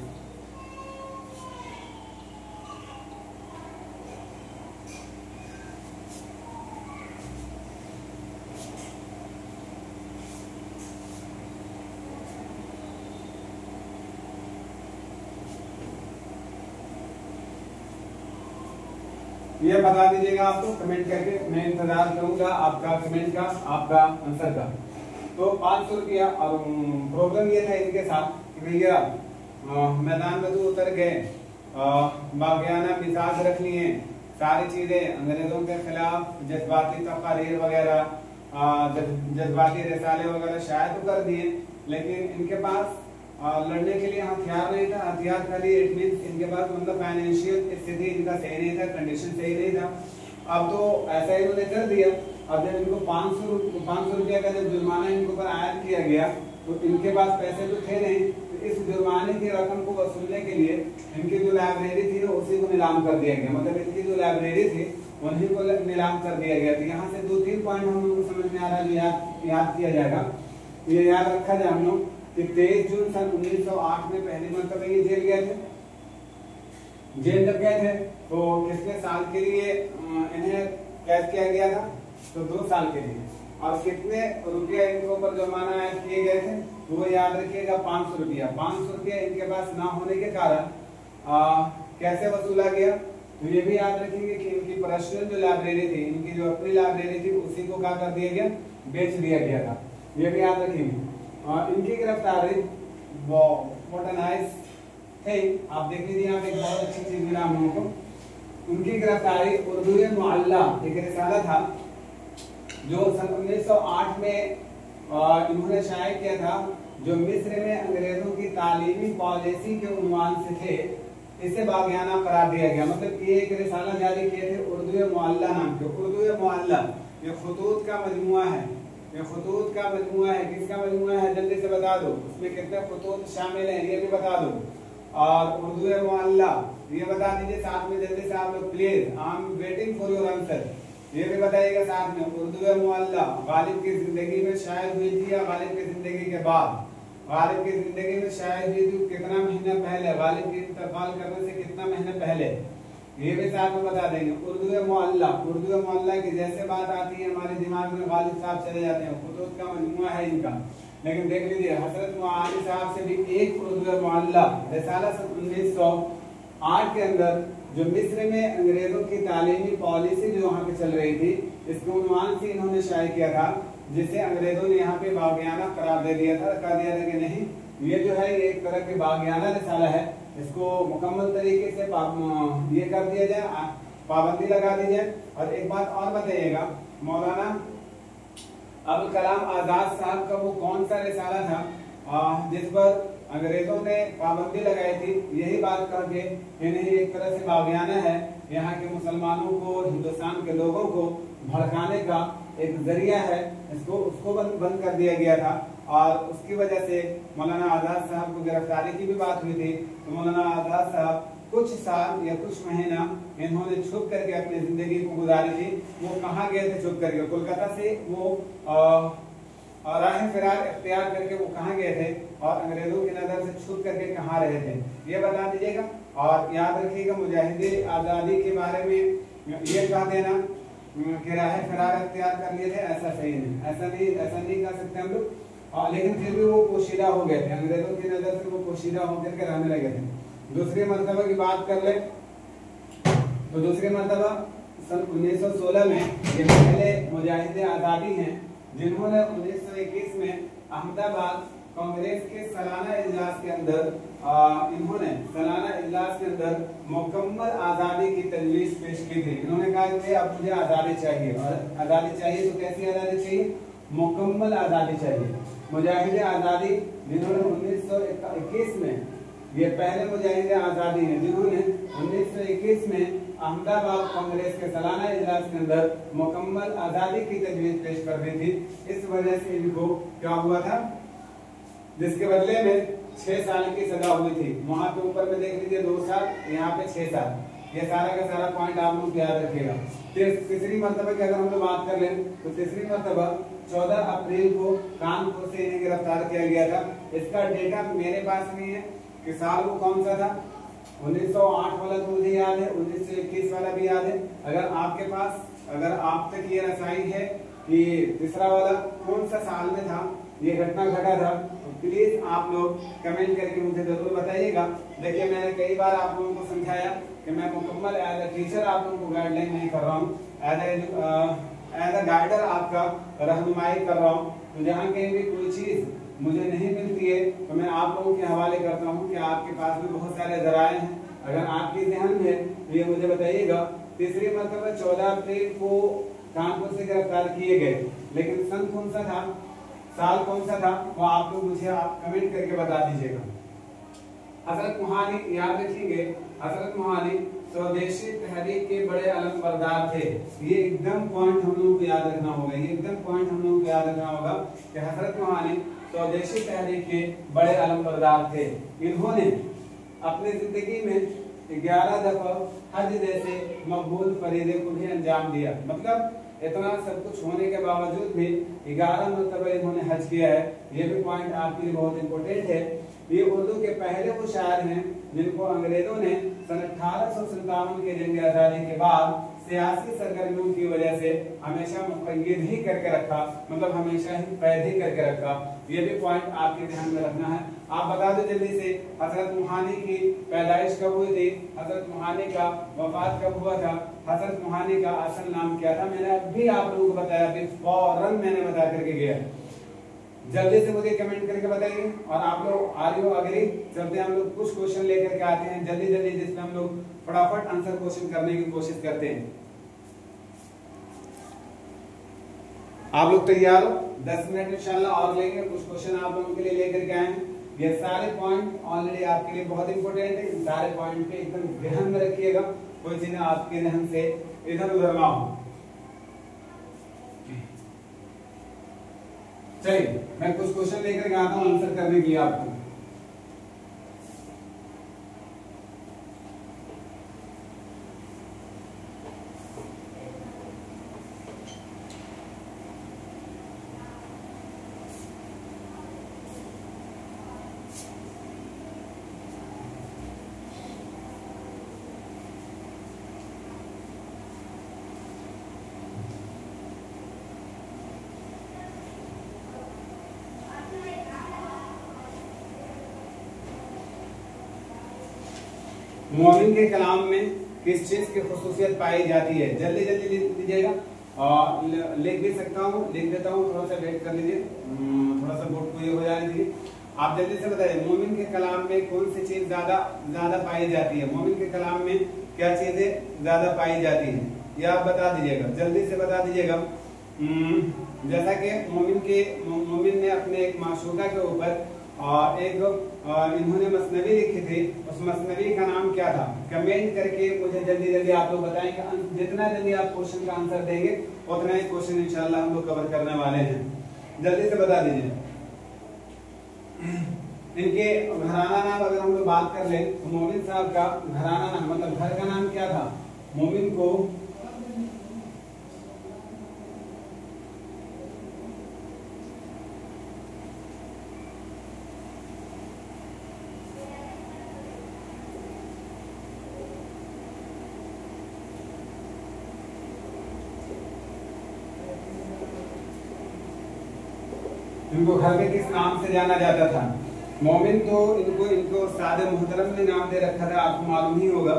ये बता दीजिएगा आप तो कमेंट करके, मैं इंतजार करूंगा आपका कमेंट का, आपका आंसर का। तो 500 रुपया। और प्रॉब्लम ये था इनके साथ कि भैया मैदान में तो उतर गए, बागियाना मिजाज रख लिए, सारी चीजें अंग्रेजों के खिलाफ जज्बाती तकारीर वगैरह, जज्बाती रिसाले वगैरह शायद तो कर दिए, लेकिन इनके पास लड़ने के लिए हथियार नहीं था। हथियार खाली इट मींस इनके पास मतलब फाइनेंशियल स्थिति इनका सही नहीं था, कंडीशन सही नहीं था। अब तो ऐसा ही उन्होंने कर दिया। अब जब इनको 500 रुपया का जब जुर्माना इनके ऊपर आयद किया गया तो इनके पास पैसे तो थे नहीं। तो इस जुर्माने की रकम को वसूलने के लिए इनकी जो लाइब्रेरी थी उसी को नीलाम कर दिया गया। मतलब इनकी जो लाइब्रेरी थी उन्हीं को नीलाम कर दिया गया। तो यहाँ से 2-3 पॉइंट हम लोग को समझ में आ रहा है जो याद किया जाएगा। ये याद रखा जाए हम लोग कि 23 जून सन 1908 में पहली मरतबा ये जेल गए थे। जेल जब गए थे तो कितने साल के लिए इन्हें कैद किया गया था? तो 2 साल के लिए। और कितने रुपया इनके ऊपर जुर्माना आयद किए गए थे? तो वो याद रखिएगा 500 रुपया। 500 रुपया इनके पास ना होने के कारण कैसे वसूला गया? तो ये भी याद रखेंगे कि इनकी पर्सनल जो लाइब्रेरी थी, इनकी जो अपनी लाइब्रेरी थी, उसी को क्या कर दिया गया? बेच दिया गया था। ये भी याद रखेंगे। इनकी गिरफ्तारी व्हाट अ नाइस थिंग, आप देख लीजिए यहाँ पे एक बहुत अच्छी चीज मिला हम लोगों को। उनकी गिरफ्तारी उर्दू मुअल्ला एक रिसाला था जो सन 1908 में इन्होंने शाये किया था, जो मिस्र में अंग्रेजों की तालीमी पॉलिसी के उन्वान से थे। इसे बागियाना करार दिया गया। मतलब ये एक रिसाला जारी किए थे उर्दू मुअल्ला नाम के। उर्दू मुअल्ला ये खुतूत का मजमुआ है। ये खुतूत का मजमुआ है। किसका मजमुआ है? जल्दी से बता दो। उसमें कितने खुतूत शामिल हैं ये भी बता दो। और उर्दू मुअल्ला ये बता दीजिए साथ में जल्दी से आप लोग please. I am waiting for your answer. ये भी बताइएगा साथ में। उर्दू मुअल्ला गालिब की जिंदगी में शायद हुई थी या गालिब की जिंदगी के बाद? गालिब की जिंदगी में शायद हुई थी कितना महीना पहले? गालिब की इंतकाल करने से कितना महीने पहले? ये भी साथ में बता देंगे। उर्दू मुअल्ला की जैसे बात आती है हमारे दिमाग में गालिब साहब चले जाते हैं। खुतूत का मजमुआ है इनका। लेकिन देख लीजिए हजरत मुआनी साहब से भी एक उर्दू मुअल्ला रिसाला सन 1908 के अंदर जो मिस्र में अंग्रेजों की तालीमी पॉलिसी जो वहाँ पे चल रही थी, इसके उन्वान से इन्होंने शाये किया था, जिसे अंग्रेजों ने यहाँ पे बागियाना करार दे दिया था। कह दिया था कि नहीं, ये जो है ये एक तरह की बागियाना रिसाला है, इसको मुकम्मल तरीके से ये कर दिया जाए, पाबंदी लगा दी जाए। और एक बात और बताइएगा, मौलाना अबुल कलाम आजाद साहब का वो कौन सा रिसाला था जिस पर अंग्रेजों ने पाबंदी लगाई थी? यही बात करके इन्हें एक तरह से बागियाना है, यहाँ के मुसलमानों को, हिंदुस्तान के लोगों को भड़काने का एक जरिया है, उसको बंद कर दिया गया था। और उसकी वजह से मौलाना आजाद साहब को गिरफ्तारी की भी बात हुई थी। तो मौलाना आजाद साहब कुछ साल या कुछ महीना इन्होंने छुप करके अपनी जिंदगी को गुजारी थी। वो कहाँ गए थे छुप करके? कोलकाता से वो राह फिरार इख्तियार करके वो कहाँ गए थे और अंग्रेजों की नजर से छुप करके कहाँ रहे थे, ये बता दीजिएगा। और याद रखिएगा मुजाहिदे आज़ादी के बारे में ये कह देना कि राह फिरार इख्तियार कर लिए थे, ऐसा सही नहीं, ऐसा नहीं कह सकते हम लोग। और लेकिन फिर भी वो पोशीदा हो गए थे, अंग्रेजों की नजर से वो पोशीदा होकर के रहने लगे थे। दूसरी मरतबा की बात कर ले तो दूसरी मरतबा सन 1916 में ये पहले मुजाहिदे आज़ादी हैं जिन्होंने 1921 में अहमदाबाद कांग्रेस के सालाना इजलास के अंदर मुकम्मल आज़ादी की तजवीज़ पेश की थी। इन्होंने कहा कि अब मुझे आज़ादी चाहिए, और आज़ादी चाहिए तो कैसी आज़ादी चाहिए? मुकम्मल आज़ादी चाहिए। मुजाहिदे आज़ादी जिन्होंने 1921 में, ये पहले मुजाहिदे आज़ादी हैं जिन्होंने 1921 में अहमदाबाद कांग्रेस के सालाना इजलास के अंदर मुकम्मल आज़ादी की तजवीज़ पेश कर दी थी। इस वजह से इनको क्या हुआ था, जिसके बदले में 6 साल की सजा हुई थी। वहां पे ऊपर में देख लीजिए 2 साल, यहाँ पे 6 साल। ये सारा का सारा पॉइंट आप लोग याद रखिएगा। तीसरी मरतबा की अगर हम लोग बात कर लें तो तीसरी मरतबा 14 अप्रैल को कानपुर से इन्हें गिरफ्तार किया गया था। इसका डेटा मेरे पास नहीं है कि साल वो कौन सा था। 1908 वाला तो मुझे याद है, 1921 वाला भी याद है। अगर आप तक ये रसाई है कि तीसरा वाला कौन सा साल में था, ये घटना घटा था, तो प्लीज आप लोग कमेंट करके मुझे जरूर बताइएगा। देखिए मैंने कई बार आप लोगों को समझाया कि मैं मुकम्मल एज अ टीचर आप लोगों को गाइडलाइन नहीं कर रहा हूँ, एज अ गाइडर आपका रहनुमाई कर रहा हूँ। तो जहाँ कहीं भी कोई चीज मुझे नहीं मिलती है तो मैं आप लोगों के हवाले करता हूँ कि आपके पास भी बहुत सारे जराए हैं, अगर आपकी ध्यान में तो ये मुझे बताइएगा। तीसरी मरतबा 14 अप्रैल को कानपुर से गिरफ्तार किए गए, लेकिन सन कौन सा था, साल कौन सा था, वो आप लोग मुझे कमेंट करके बता दीजिएगा। हजरत मोहानी, याद रखिएगा, हजरत मोहानी स्वदेशी तहरीक के बड़े अलम बरदार थे। ये एकदम पॉइंट हम लोगों को याद रखना होगा, ये एकदम पॉइंट हम लोगों को याद रखना होगा कि हजरत मोहानी स्वदेशी तहरीक के बड़े अलम बरदार थे। इन्होंने अपनी जिंदगी में 11 दफा हज जैसे मकबूल फरीदे को भी अंजाम दिया। मतलब इतना सब कुछ होने के बावजूद भी 11 मरतबा इन्होंने हज किया है। ये भी पॉइंट आपके लिए बहुत इंपॉर्टेंट है। ये उर्दू के पहले वो शायर हैं जिनको अंग्रेजों ने सन 1857 के जंग आजादी के बाद सियासी सरगर्मियों की वजह से हमेशा मुक़य्यद ही करके रखा, मतलब हमेशा ही कैद ही करके रखा। ये भी पॉइंट आपके ध्यान में रखना है। आप बता दो जल्दी से, हजरत मोहानी की पैदाइश कब हुई थी, हजरत मोहानी का वफात कब हुआ था, हजरत मोहानी का असल नाम क्या था। मैंने अभी आप लोगों को बताया, अभी फौरन मैंने बता करके गया। जल्दी से मुझे कमेंट करके बताइए। और आप लोग आर यू अग्री? चलते हम लोग कुछ क्वेश्चन लेकर के आते हैं जल्दी जल्दी, जिसमें हम लोग फटाफट आंसर क्वेश्चन करने की कोशिश करते हैं। आप लोग तैयार हो? 10 मिनट इंशाल्लाह और लेंगे। कुछ क्वेश्चन आप लोगों के लिए लेकर के आए हैं। ये सारे पॉइंट ऑलरेडी आपके लिए बहुत इंपॉर्टेंट है। इन सारे पॉइंट पे एकदम ध्यान में रखिएगा, कोई चीज आपके ध्यान से इधर उधर ना हो। चलिए मैं कुछ क्वेश्चन लेकर के आता हूँ आंसर करने के लिए आपको। मोमिन के कलाम में किस चीज की खुसूसियत पाई जाती है? जल्दी जल्दी लिख लीजिएगा। लिख भी सकता हूँ, लिख देता हूँ, थोड़ा सा वेट कर लीजिए, थोड़ा सा बोर्ड को ये हो जाने दीजिए। आप जल्दी से बताइए, मोमिन के कलाम में कौन सी चीज ज्यादा पाई जाती है? मोमिन के कलाम में क्या चीजें ज्यादा पाई जाती है, ये आप बता दीजिएगा, जल्दी से बता दीजिएगा। जैसा कि मोमिन ने अपने एक माशूका के ऊपर इन्होंने मसनवी लिखी थी, उस मसनवी का नाम क्या था? कमेंट करके मुझे जल्दी जल्दी आप लोग बताएंगे। जितना जल्दी आप क्वेश्चन का आंसर देंगे उतना ही क्वेश्चन इंशाल्लाह हम लोग कवर करने वाले हैं। जल्दी से बता दीजिए। इनके घराना नाम अगर हम लोग बात कर ले तो मोमिन साहब का घराना नाम मतलब घर का नाम क्या था? मोमिन को इनको घर में किस नाम से जाना जाता था? मोमिन तो इनको सादे मोहतरम ने नाम दे रखा था, आपको मालूम ही होगा।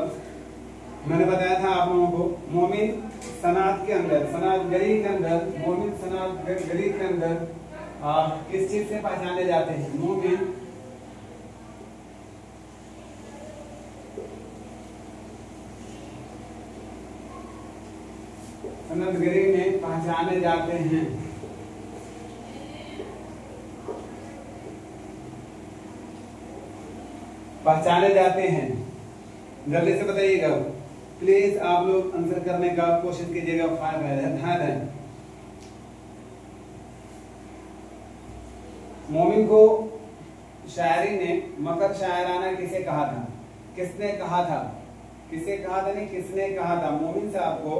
मैंने बताया था आप लोगों को मोमिन सनात के अंदर, सनात गली के अंदर, मोमिन सनात गली के अंदर किस चीज से पहचाने जाते हैं? मोमिन सनात गली में पहचाने जाते हैं। पहचाने जाते हैं। जल्दी से बताइएगा प्लीज, आप लोग आंसर करने का कोशिश कीजिएगा। मोमिन को शायरी ने मकर शायराना किसे कहा था? किसने कहा था? किसे कहा था? नहीं, किसने कहा था? मोमिन साहब को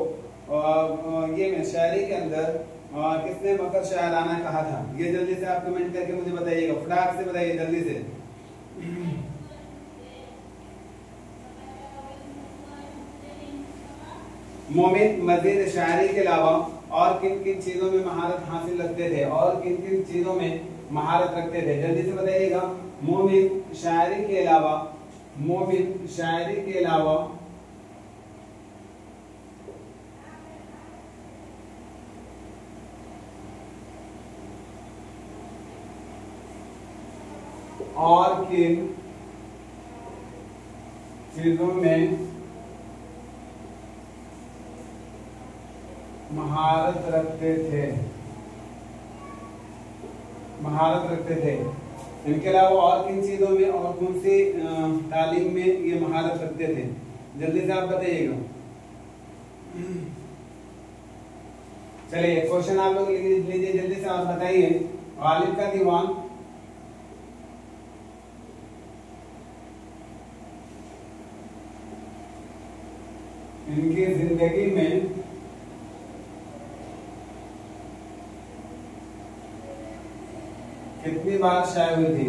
ये में शायरी के अंदर किसने मकर शायराना कहा था? ये जल्दी से आप कमेंट करके मुझे बताइएगा, फटाक से बताइए जल्दी से। मोमिन मजीद शायरी के अलावा और किन किन चीजों में महारत हासिल रखते थे? और किन किन चीजों में महारत रखते थे? जल्दी से बताइएगा। मोमिन शायरी के अलावा, मोमिन शायरी के अलावा और किन चीजों में महारत रखते थे? महारत रखते थे। इनके अलावा और किन चीजों में और कौन सी तालीम में ये महारत रखते थे? जल्दी से आप बताइएगा। चलिए क्वेश्चन आप लोग लीजिए जल्दी से और बताइए। गालिब का दीवान इनकी जिंदगी में कितनी बार शाये हुई थी?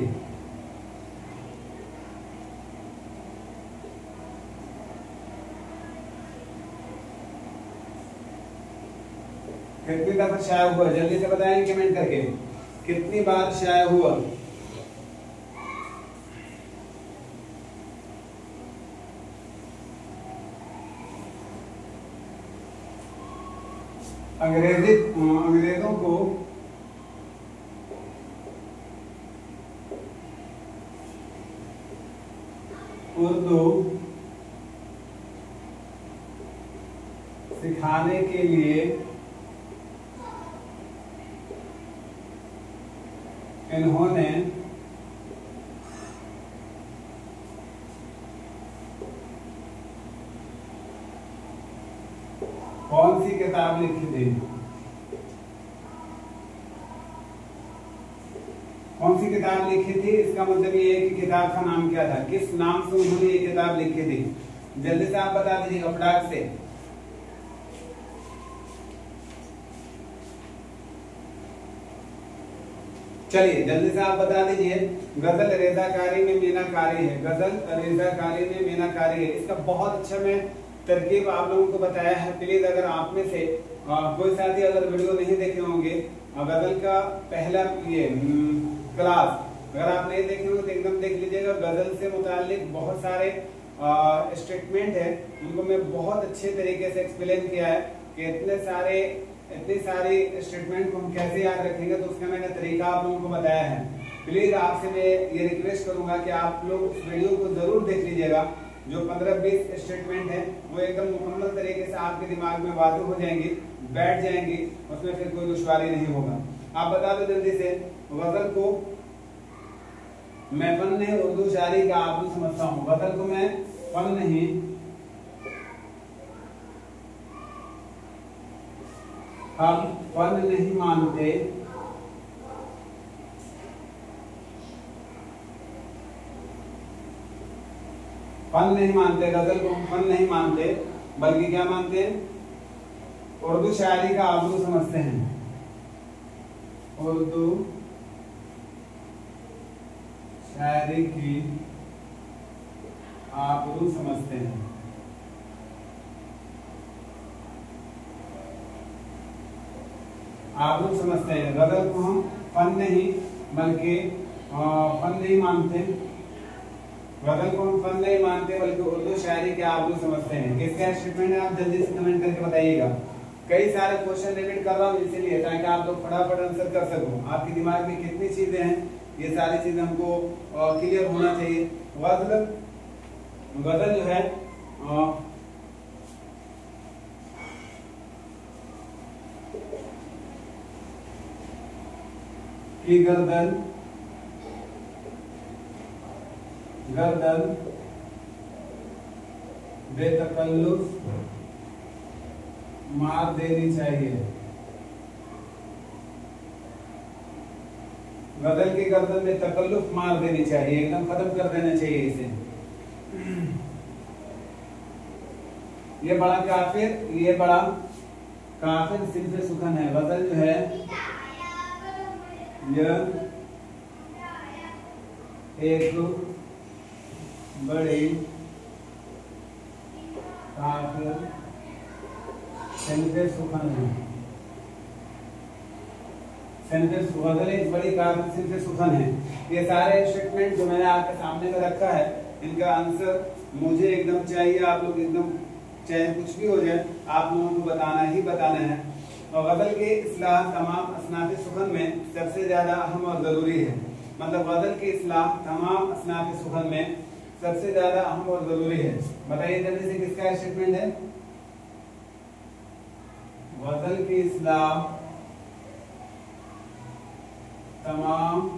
कितनी दफा शाये हुआ? जल्दी से बताएं कमेंट करके, कितनी बार शाये हुआ? अंग्रेजों को उर्दू सिखाने के लिए इन्होंने कौन सी किताब लिखी थी? कौन सी किताब लिखी थी? इसका मतलब ये है कि किताब का नाम क्या था? किस नाम से उन्होंने ये किताब लिखी थी? जल्दी से आप बता दीजिएगा फटाक से। चलिए जल्दी से आप बता दीजिए। गजल रेजाकारी में मीनाकारी है। गजल रेजाकारी में मीनाकारी है। इसका बहुत अच्छा मैं तरकीब आप लोगों को बताया है। प्लीज अगर आप में से कोई साथी अगर वीडियो नहीं देखे होंगे, गजल का पहला ये क्लास अगर आप नहीं देखे होंगे तो एकदम देख लीजिएगा। गजल से मुताल्लिक बहुत सारे स्टेटमेंट है, उनको मैं बहुत अच्छे तरीके से एक्सप्लेन किया है कि इतनी सारी स्टेटमेंट को हम कैसे याद रखेंगे, तो उसका मैंने तरीका आप लोगों को बताया है। प्लीज आपसे मैं ये रिक्वेस्ट करूंगा कि आप लोग उस वीडियो को जरूर देख लीजिएगा। जो 15-20 स्टेटमेंट है वो एकदम मुकम्मल तरीके से आपके दिमाग में वाज़ेह हो जाएंगी, बैठ जाएंगी, उसमें फिर कोई दुश्वारी नहीं होगा। आप बता दो जल्दी से। गजल को मैं फन नहीं उर्दू शायरी का आप लोग समझता हूँ। गजल को मैं फन नहीं हम फन नहीं मानते, फन नहीं मानते, गजल को हम फन नहीं मानते, बल्कि क्या मानते हैं, उर्दू शायरी का आबरू समझते हैं, उर्दू शायरी की आबरू समझते हैं। आबरू समझते हैं। गजल को हम फन नहीं बल्कि फन नहीं मानते, गजल को हम फन नहीं मानते बल्कि उर्दू शायरी के आबरू समझते हैं। किसका स्टेटमेंट है, आप जल्दी से कमेंट करके बताइएगा। कई सारे क्वेश्चन रिपीट कर रहा हूँ इसीलिए, ताकि आप लोग फटाफट आंसर कर सको। आपके दिमाग में कितनी चीजें हैं, ये सारी चीजें हमको क्लियर होना चाहिए। गजल जो है कि गर्दन बेतकल्लुफ मार देनी चाहिए। गजल की गर्दन में तकल्लुफ मार देनी चाहिए, एकदम खत्म कर देना चाहिए इसे। ये बड़ा काफिर सिंफ सुखन है। गजल जो है यह एक बड़ी काफिर सिंफ सुखन है। गजल एक बड़ी काफिर सिंफ सुखन है। ये सारे स्टेटमेंट जो मैंने आपके सामने में रखा है, इनका आंसर मुझे एकदम चाहिए। आप लोग एकदम चाहे कुछ भी हो जाए, आप लोगों को बताना है। और गजल के इस्लाह तमाम असनाफ सुखन में सबसे ज्यादा अहम और जरूरी है। मतलब गजल की इस्लाह तमाम असनाफ सुखन में सबसे ज्यादा अहम और जरूरी है। बताइए जल्दी से किसका स्टेटमेंट है। गजल की इस्लाह तमाम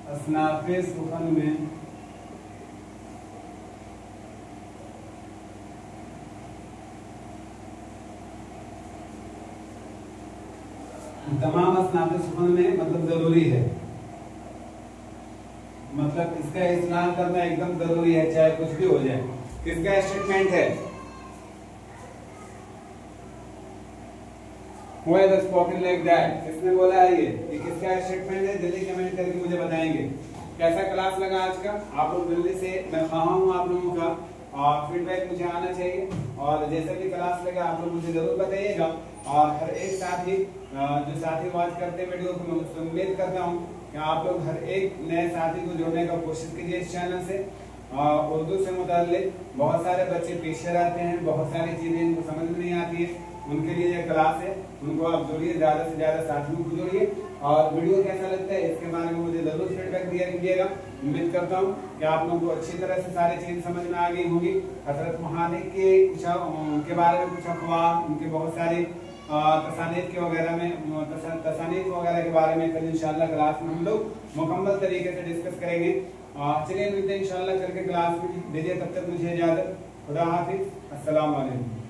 असनाफ सुखन में मतलब जरूरी है। मतलब इसका इस्लाह करना एकदम जरूरी है, चाहे कुछ भी हो जाए। किसका स्टेटमेंट है। Who has spoken like that? किसने बोला है ये किसका स्टेटमेंट है, जल्दी कमेंट करके मुझे बताएंगे। कैसा क्लास लगा आज का, आप लोग जल्दी से, मैं ख्वाह हूँ आप लोगों का और फीडबैक मुझे आना चाहिए। और जैसे भी क्लास लगा आप लोग मुझे जरूर बताइएगा। और हर एक साथी जो साथी वॉच करते हैं वीडियो को, मैं उम्मीद करता हूँ कि आप लोग हर एक नए साथी को जोड़ने का कोशिश कीजिए इस चैनल से। उर्दू से मुताल्लिक बहुत सारे बच्चे पीछे रहते हैं, बहुत सारी चीजें इनको समझ में नहीं आती है, उनके लिए ये क्लास है। उनको आप जोड़िए, ज्यादा से ज्यादा साथियों को जोड़िए। और वीडियो कैसा लगता है इसके बारे में मुझे जरूर फीडबैक दिया कीजिएगा। उम्मीद करता हूँ कि आप लोगों को अच्छी तरह से सारी चीजें समझ में आ गई होगी। हजरत महानी के बारे में कुछ अफवाह, उनके बहुत सारी तसानीफ के वगैरह में तसानीफ वगैरह के बारे में कल इंशाल्लाह क्लास में हम लोग मुकम्मल तरीके से डिस्कस करेंगे। चलिए मिलते हैं इंशाल्लाह कल के क्लास में। दीजिए तब तक मुझे इजाजत। खुदा हाफिज। अस्सलाम वालेकुम।